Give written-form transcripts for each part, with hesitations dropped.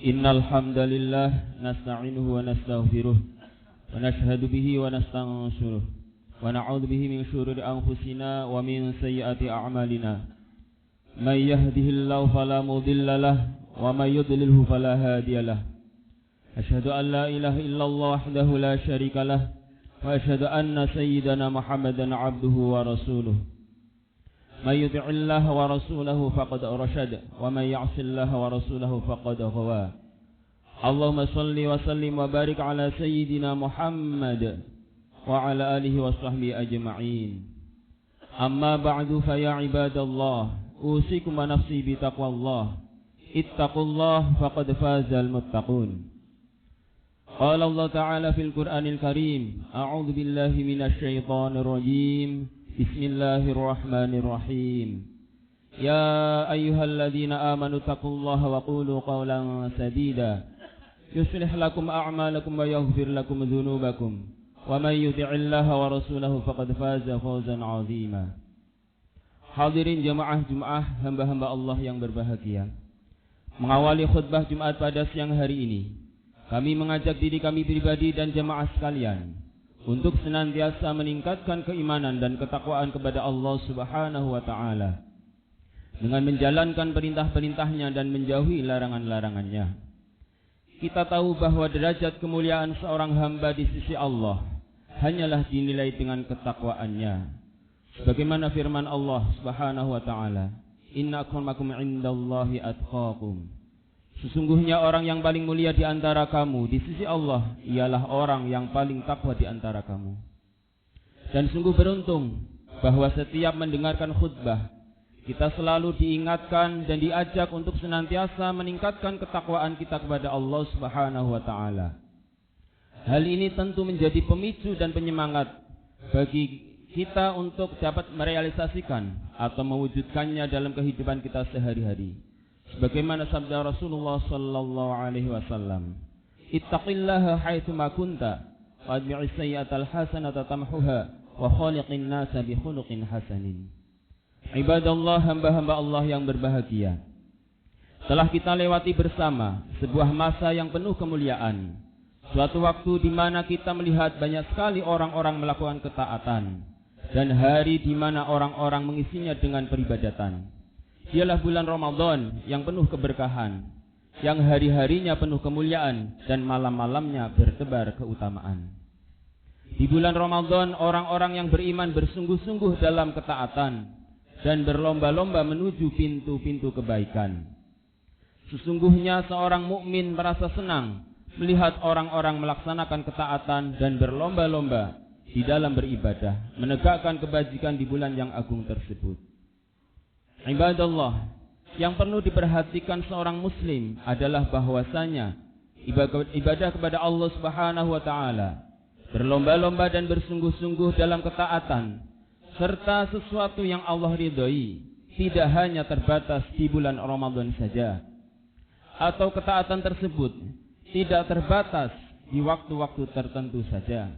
Innal hamdalillah nasta'inuhu wa nastaghfiruh wa nashhadu bihi wa nastansuruh wa na'udzu bihi min shururi anfusina wa min sayyiati a'malina. May yahdihillahu fala mudilla lahu wa may yudlilhu fala hadiya lahu. Asyhadu an la ilaha illallah wahdahu la syarika lahu wa asyhadu anna sayyidana Muhammadan 'abduhu wa rasuluh. May yuti'illaha wa rasulahu faqad arsyad wa may ya'sillaha wa rasulahu faqad ghawa. Allahumma shalli wa sallim wa barik ala sayyidina Muhammad wa ala alihi wa sahbihi ajma'in. Amma ba'du fa ya ibadallah, usikum wa nafsi bi taqwallah. Ittaqullah faqad fazal muttaqun. Qala Allah Ta'ala fil Qur'anil Karim, a'udzu billahi minasy syaithanir rajim. Bismillahirrahmanirrahim. Ya ayyuhalladzina amanu taqullaha wa qulu qawlan sadida yuslih lakum a'malakum wa yaghfir lakum dzunubakum wa may yuti'illaha wa rasulahu faqad faza fawzan 'azima. Hadirin jemaah hamba-hamba Allah yang berbahagia. Mengawali khutbah Jumat pada siang hari ini, kami mengajak diri kami pribadi dan jemaah sekalian untuk senantiasa meningkatkan keimanan dan ketakwaan kepada Allah Subhanahu wa Ta'ala dengan menjalankan perintah-perintahnya dan menjauhi larangan-larangannya. Kita tahu bahwa derajat kemuliaan seorang hamba di sisi Allah hanyalah dinilai dengan ketakwaannya. Sebagaimana firman Allah Subhanahu wa Ta'ala, Inna akramakum indallahi atqakum. Sesungguhnya orang yang paling mulia di antara kamu di sisi Allah ialah orang yang paling takwa di antara kamu. Dan sungguh beruntung bahwa setiap mendengarkan khutbah kita selalu diingatkan dan diajak untuk senantiasa meningkatkan ketakwaan kita kepada Allah Subhanahu wa Ta'ala. Hal ini tentu menjadi pemicu dan penyemangat bagi kita untuk dapat merealisasikan atau mewujudkannya dalam kehidupan kita sehari-hari. Sebagaimana sabda Rasulullah sallallahu alaihi wasallam, Ittaqillaha haitsu ma kunta wa atbi'is sayyi'atal hasanata tamhuha wa khaliqin nasa bi khuluqin hasanin. Ibadallah, hamba-hamba Allah yang berbahagia. Telah kita lewati bersama sebuah masa yang penuh kemuliaan. Suatu waktu di mana kita melihat banyak sekali orang-orang melakukan ketaatan dan hari di mana orang-orang mengisinya dengan peribadatan. Dialah bulan Ramadan yang penuh keberkahan, yang hari-harinya penuh kemuliaan dan malam-malamnya bertebar keutamaan. Di bulan Ramadan orang-orang yang beriman bersungguh-sungguh dalam ketaatan dan berlomba-lomba menuju pintu-pintu kebaikan. Sesungguhnya seorang mukmin merasa senang melihat orang-orang melaksanakan ketaatan dan berlomba-lomba di dalam beribadah, menegakkan kebajikan di bulan yang agung tersebut. Ibadallah, yang perlu diperhatikan seorang muslim adalah bahwasanya ibadah kepada Allah Subhanahu wa Ta'ala, berlomba-lomba dan bersungguh-sungguh dalam ketaatan serta sesuatu yang Allah ridhoi tidak hanya terbatas di bulan Ramadan saja, atau ketaatan tersebut tidak terbatas di waktu-waktu tertentu saja.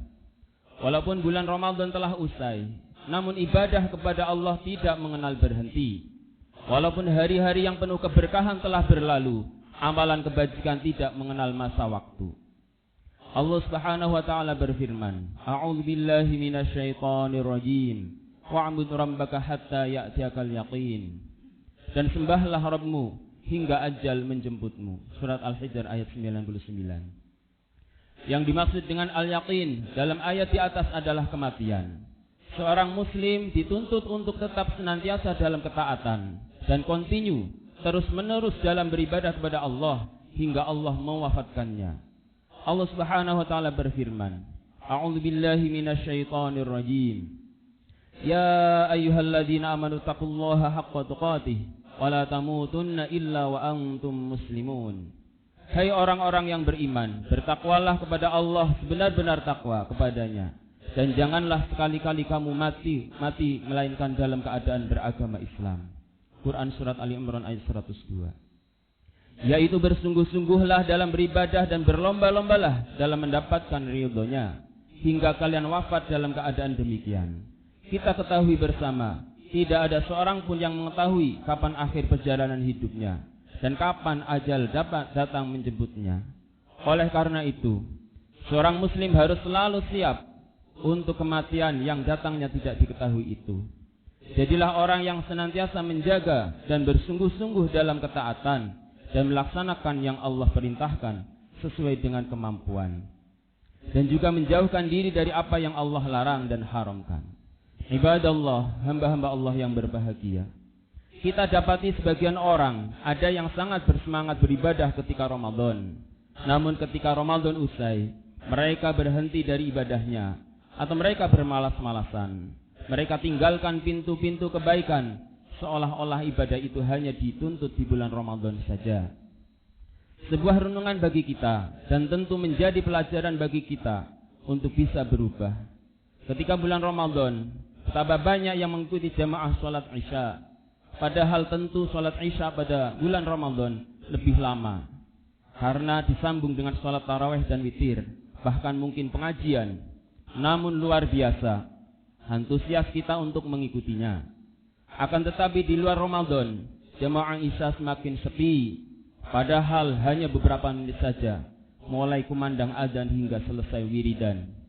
Walaupun bulan Ramadan telah usai, namun ibadah kepada Allah tidak mengenal berhenti. Walaupun hari-hari yang penuh keberkahan telah berlalu, amalan kebajikan tidak mengenal masa waktu. Allah Subhanahu wa Ta'ala berfirman, A'udzu billahi minasy syaithanir rajim. Wa'bud rabbaka hatta ya'tiyakal yaqin. Dan sembahlah Rabbmu hingga ajal menjemputmu. Surat Al-Hijr ayat 99. Yang dimaksud dengan al-yaqin dalam ayat di atas adalah kematian. Seorang muslim dituntut untuk tetap senantiasa dalam ketaatan dan kontinu terus-menerus dalam beribadah kepada Allah hingga Allah mewafatkannya. Allah Subhanahu wa Ta'ala berfirman, A'udzu billahi minasy syaithanir rajim. Ya ayyuhalladzina amanu taqullaha haqqa tuqatih wa la tamutunna illa wa antum muslimun. Hai orang-orang yang beriman, bertakwalah kepada Allah sebenar-benar takwa kepadanya, dan janganlah sekali-kali kamu mati melainkan dalam keadaan beragama Islam. Quran Surat Ali Imran ayat 102. Yaitu bersungguh-sungguhlah dalam beribadah dan berlomba-lombalah dalam mendapatkan ridhonya hingga kalian wafat dalam keadaan demikian. Kita ketahui bersama, tidak ada seorang pun yang mengetahui kapan akhir perjalanan hidupnya, dan kapan ajal dapat datang menjemputnya. Oleh karena itu, seorang muslim harus selalu siap untuk kematian yang datangnya tidak diketahui itu. Jadilah orang yang senantiasa menjaga dan bersungguh-sungguh dalam ketaatan dan melaksanakan yang Allah perintahkan sesuai dengan kemampuan. Dan juga menjauhkan diri dari apa yang Allah larang dan haramkan. Ibadallah, hamba-hamba Allah yang berbahagia. Kita dapati sebagian orang ada yang sangat bersemangat beribadah ketika Ramadan. Namun ketika Ramadan usai, mereka berhenti dari ibadahnya atau mereka bermalas-malasan. Mereka tinggalkan pintu-pintu kebaikan seolah-olah ibadah itu hanya dituntut di bulan Ramadan saja. Sebuah renungan bagi kita dan tentu menjadi pelajaran bagi kita untuk bisa berubah. Ketika bulan Ramadan, betapa banyak yang mengikuti jamaah sholat Isya. Padahal tentu sholat Isya pada bulan Ramadan lebih lama. Karena disambung dengan sholat tarawih dan witir. Bahkan mungkin pengajian. Namun luar biasa, antusias kita untuk mengikutinya. Akan tetapi di luar Ramadan, jamaah Isya semakin sepi. Padahal hanya beberapa menit saja, mulai kumandang adzan hingga selesai wiridan.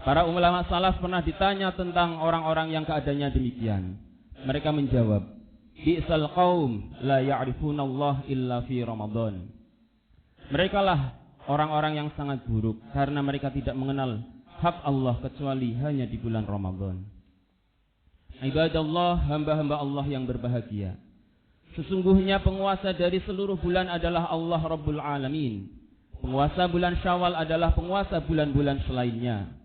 Para ulama salaf pernah ditanya tentang orang-orang yang keadaannya demikian. Mereka menjawab, bi'sal qaum la ya'rifunallah illa fi Ramadan. Mereka lah orang-orang yang sangat buruk karena mereka tidak mengenal hak Allah kecuali hanya di bulan Ramadan. Ibadallah, hamba-hamba Allah yang berbahagia. Sesungguhnya penguasa dari seluruh bulan adalah Allah Rabbul Alamin. Penguasa bulan Syawal adalah penguasa bulan-bulan selainnya.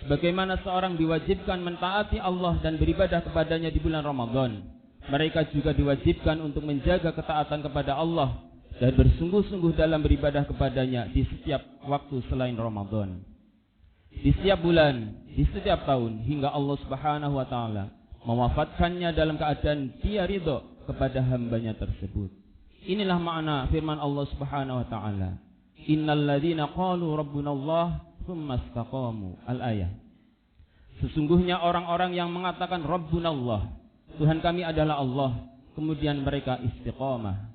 Sebagaimana seorang diwajibkan mentaati Allah dan beribadah kepadanya di bulan Ramadan, mereka juga diwajibkan untuk menjaga ketaatan kepada Allah dan bersungguh-sungguh dalam beribadah kepadanya di setiap waktu selain Ramadan. Di setiap bulan, di setiap tahun, hingga Allah Subhanahu wa Ta'ala mewafatkannya dalam keadaan Dia ridho kepada hambanya tersebut. Inilah makna firman Allah Subhanahu wa Ta'ala, innal ladzina qalu rabbuna Allah tsumma istaqamu. Al-ayah. Sesungguhnya orang-orang yang mengatakan Rabbuna Allah, Tuhan kami adalah Allah, kemudian mereka istiqamah,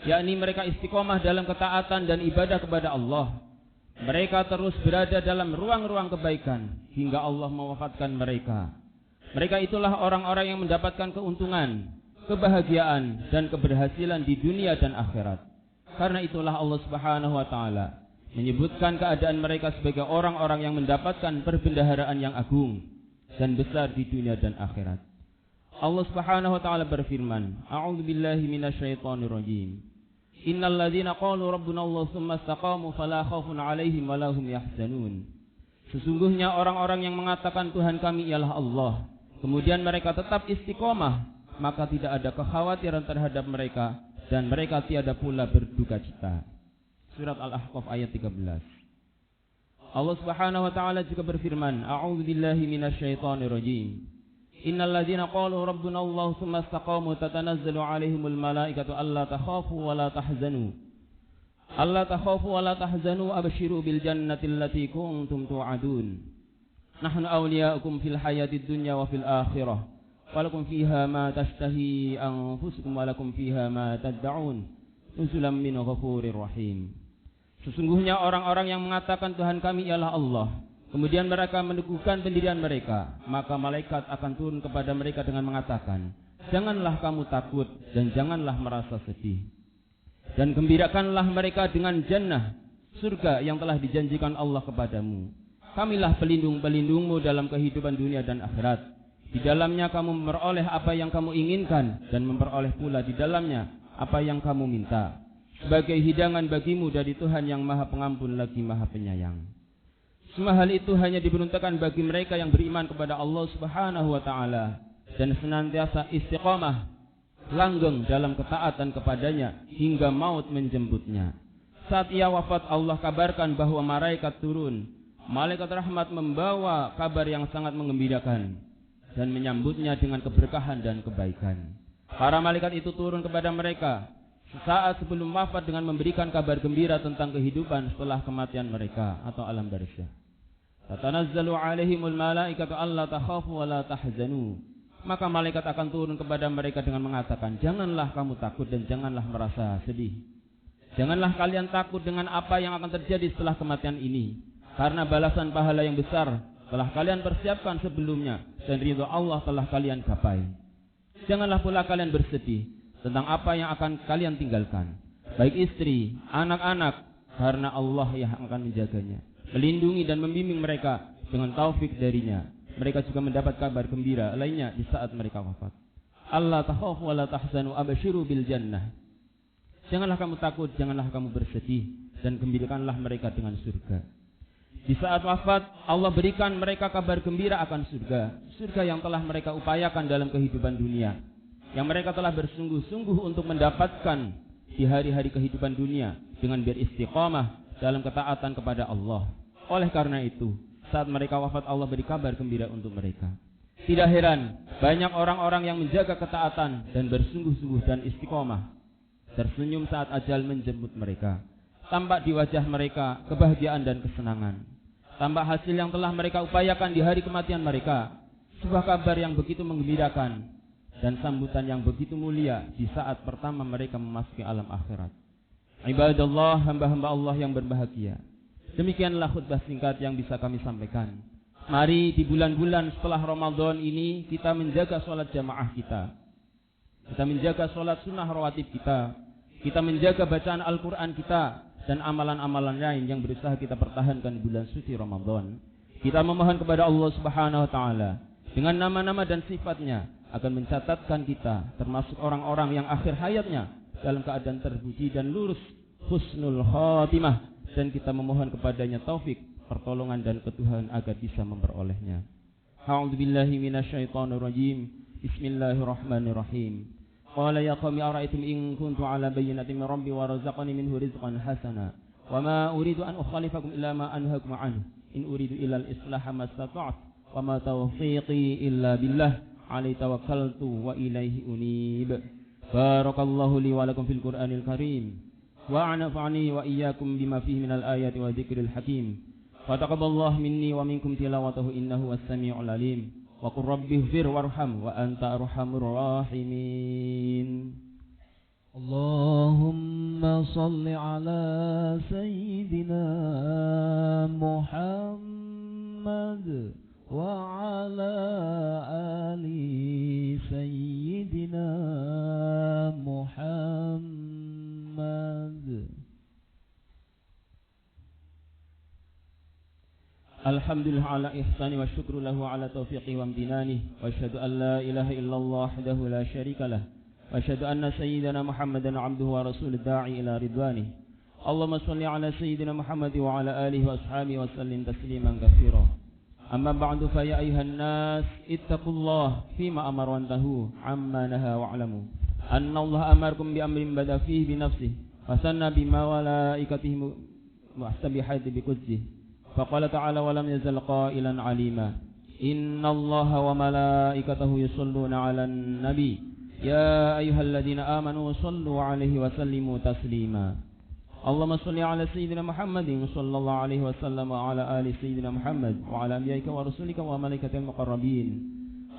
yakni mereka istiqamah dalam ketaatan dan ibadah kepada Allah. Mereka terus berada dalam ruang-ruang kebaikan hingga Allah mewafatkan mereka. Mereka itulah orang-orang yang mendapatkan keuntungan, kebahagiaan dan keberhasilan di dunia dan akhirat. Karena itulah Allah Subhanahu wa Ta'ala menyebutkan keadaan mereka sebagai orang-orang yang mendapatkan perbendaharaan yang agung dan besar di dunia dan akhirat. Allah Subhanahu wa Ta'ala berfirman, A'udzu billahi minasyaitonir rajim. Innal ladzina qalu rabbuna Allah tsumma istaqamu fala khaufun 'alaihim wa lahum yahzanun. Sesungguhnya orang-orang yang mengatakan Tuhan kami ialah Allah, kemudian mereka tetap istiqomah, maka tidak ada kekhawatiran terhadap mereka dan mereka tiada pula berduka cita. Surat Al-Ahqaf ayat 13. Allah Subhanahu wa Ta'ala juga berfirman, A'udzu billahi minasyaitonir rajim. Innal ladzina qalu rabbuna Allah tsumma istaqamu tatanazzalu 'alaihimul malaikatu alla takhafu wa la tahzanu. Alla takhafu wa la tahzanu abshiru bil jannati allati kuntum tu'adun. Nahnu awliya'ukum fil hayatid dunya wa fil akhirah. Walakum fiha ma tashtahi anfusukum walakum fiha ma tad'un. Nuzulan min ghafurir rahim. Sesungguhnya orang-orang yang mengatakan Tuhan kami ialah Allah, kemudian mereka meneguhkan pendirian mereka, maka malaikat akan turun kepada mereka dengan mengatakan, janganlah kamu takut dan janganlah merasa sedih. Dan gembirakanlah mereka dengan jannah, surga yang telah dijanjikan Allah kepadamu. Kamilah pelindung-pelindungmu dalam kehidupan dunia dan akhirat. Di dalamnya kamu memperoleh apa yang kamu inginkan dan memperoleh pula di dalamnya apa yang kamu minta, sebagai hidangan bagimu dari Tuhan yang Maha Pengampun lagi Maha Penyayang. Semua hal itu hanya diperuntukkan bagi mereka yang beriman kepada Allah Subhanahu wa Ta'ala dan senantiasa istiqamah, langgeng dalam ketaatan kepadanya hingga maut menjemputnya. Saat ia wafat, Allah kabarkan bahwa malaikat turun. Malaikat rahmat membawa kabar yang sangat menggembirakan dan menyambutnya dengan keberkahan dan kebaikan. Para malaikat itu turun kepada mereka sesaat sebelum wafat dengan memberikan kabar gembira tentang kehidupan setelah kematian mereka atau alam barzakh. Tatanazzalu 'alaihimul malaikatu alla takhafu wa la tahzanu. maka malaikat akan turun kepada mereka dengan mengatakan, janganlah kamu takut dan janganlah merasa sedih. Janganlah kalian takut dengan apa yang akan terjadi setelah kematian ini, karena balasan pahala yang besar telah kalian persiapkan sebelumnya dan ridha Allah telah kalian gapai. Janganlah pula kalian bersedih tentang apa yang akan kalian tinggalkan, baik istri, anak-anak, karena Allah yang akan menjaganya, melindungi dan membimbing mereka dengan taufik darinya. Mereka juga mendapat kabar gembira lainnya di saat mereka wafat. Allah takhafu wa la tahzanu abshiru bil jannah. Janganlah kamu takut, janganlah kamu bersedih, dan gembirakanlah mereka dengan surga. Di saat wafat, Allah berikan mereka kabar gembira akan surga. Surga yang telah mereka upayakan dalam kehidupan dunia, yang mereka telah bersungguh-sungguh untuk mendapatkan di hari-hari kehidupan dunia dengan beristiqamah dalam ketaatan kepada Allah. Oleh karena itu, saat mereka wafat, Allah beri kabar gembira untuk mereka. Tidak heran, banyak orang-orang yang menjaga ketaatan dan bersungguh-sungguh dan istiqomah tersenyum saat ajal menjemput mereka. Tampak di wajah mereka kebahagiaan dan kesenangan. Tampak hasil yang telah mereka upayakan di hari kematian mereka. Sebuah kabar yang begitu menggembirakan dan sambutan yang begitu mulia di saat pertama mereka memasuki alam akhirat. Ibadallah, hamba-hamba Allah yang berbahagia. Demikianlah khutbah singkat yang bisa kami sampaikan. Mari di bulan-bulan setelah Ramadan ini kita menjaga sholat jamaah kita. Kita menjaga sholat sunnah rawatib kita. Kita menjaga bacaan Al-Quran kita dan amalan-amalan lain yang berusaha kita pertahankan di bulan suci Ramadan. Kita memohon kepada Allah Subhanahu wa taala dengan nama-nama dan sifatnya akan mencatatkan kita termasuk orang-orang yang akhir hayatnya dalam keadaan terpuji dan lurus husnul khatimah, dan kita memohon kepadanya taufik, pertolongan dan ketuhanan agar bisa memperolehnya. A'udzubillahi minasyaitonir rajim. Bismillahirrahmanirrahim. Qala ya qaumi ara'aytum in kuntu 'ala bayyinatin min rabbi wa razaqani minhu rizqan hasana wa ma uridu an ukhalifakum illa ma anhaakum 'anhu in uridu illa al-islaha mastata'tu wa ma tawfiqi illa billah 'alaihi tawakkaltu wa ilaihi unib. Barakallahu li wa lakum fil Qur'anil karim wa anfa'ani wa iyyakum bima fihi minal ayati wa dzikril hakim. Wa taqabbalallahu minni wa minkum tilawatahu innahu was-sami'ul 'alim. Wa qur rabbighfir warham wa anta arhamur rahimin. Allahumma shalli ala sayyidina Muhammad wa ala ali sayyidina Muhammad. Alhamdulillah ala ihsani wa syukru lahu ala taufiqi wa amdinani wa asyhadu an la ilaha illallah wahdahu la syarika lah wa asyhadu anna sayyidana Muhammadan abduhu wa rasuluh da'i ila ridwani. Allahumma shalli ala sayyidina Muhammad wa ala alihi wa ashabihi wa sallim tasliman katsira. Amma ba'du fa ya ayuhan nas ittaqullah fima amara wa antahu amma naha wa'lamu anna Allah amarkum bi amrin bada fihi bi nafsihi wa sanna bi malaikatihi muhtabihati bi qudzihi. فقال تعالى ولم يزل قائلا عليما إن الله وملائكته يصلون على النبي يا أيها الذين آمنوا صلوا عليه وسلموا تسليما. اللهم صل على سيدنا محمد صلى الله عليه وسلم وعلى آل سيدنا محمد وعلى أنبيائك ورسلك وملائكة المقربين.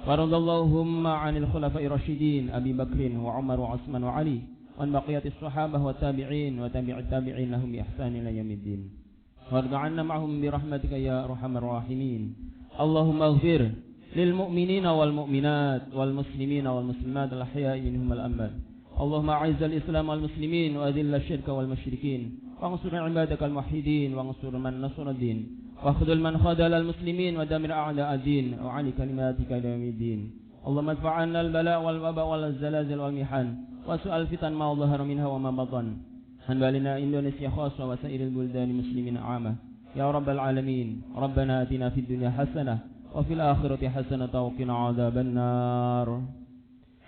وارض اللهم عن الخلفاء الراشدين أبي بكر وعمر وعثمان وعلي وعن بقية الصحابة والتابعين وتابع التابعين لهم بإحسان إلى يوم الدين. وارض عنا معهم برحمتك يا أرحم الراحمين. اللهم اغفر للمؤمنين والمؤمنات والمسلمين والمسلمات الأحياء منهم الأموات. اللهم أعز الإسلام والمسلمين وأذل الشرك والمشركين وانصر عبادك الموحدين وانصر من نصر الدين واخذل من خذل المسلمين ودمر أعداء الدين وعلي كلماتك إلى يوم الدين. اللهم ادفع عنا البلاء والوباء والزلازل والمحن وسوء الفتن ما ظهر منها وما بطن عن بالنا إندونيسيا خاصة وسائر البلدان المسلمين عامة يا رب العالمين. ربنا آتنا في الدنيا حسنة وفي الآخرة حسنة وقنا عذاب النار.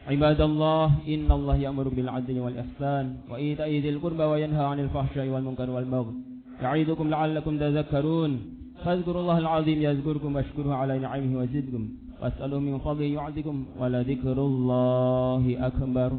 عباد الله إن الله يأمر بالعدل والإحسان وإيتاء ذي القربى وينهى عن الفحشاء والمنكر والبغي يعظكم لعلكم تذكرون. فاذكروا الله العظيم يذكركم واشكروه على نعمه وزدكم واسألوه من فضله يعطكم ولذكر الله أكبر.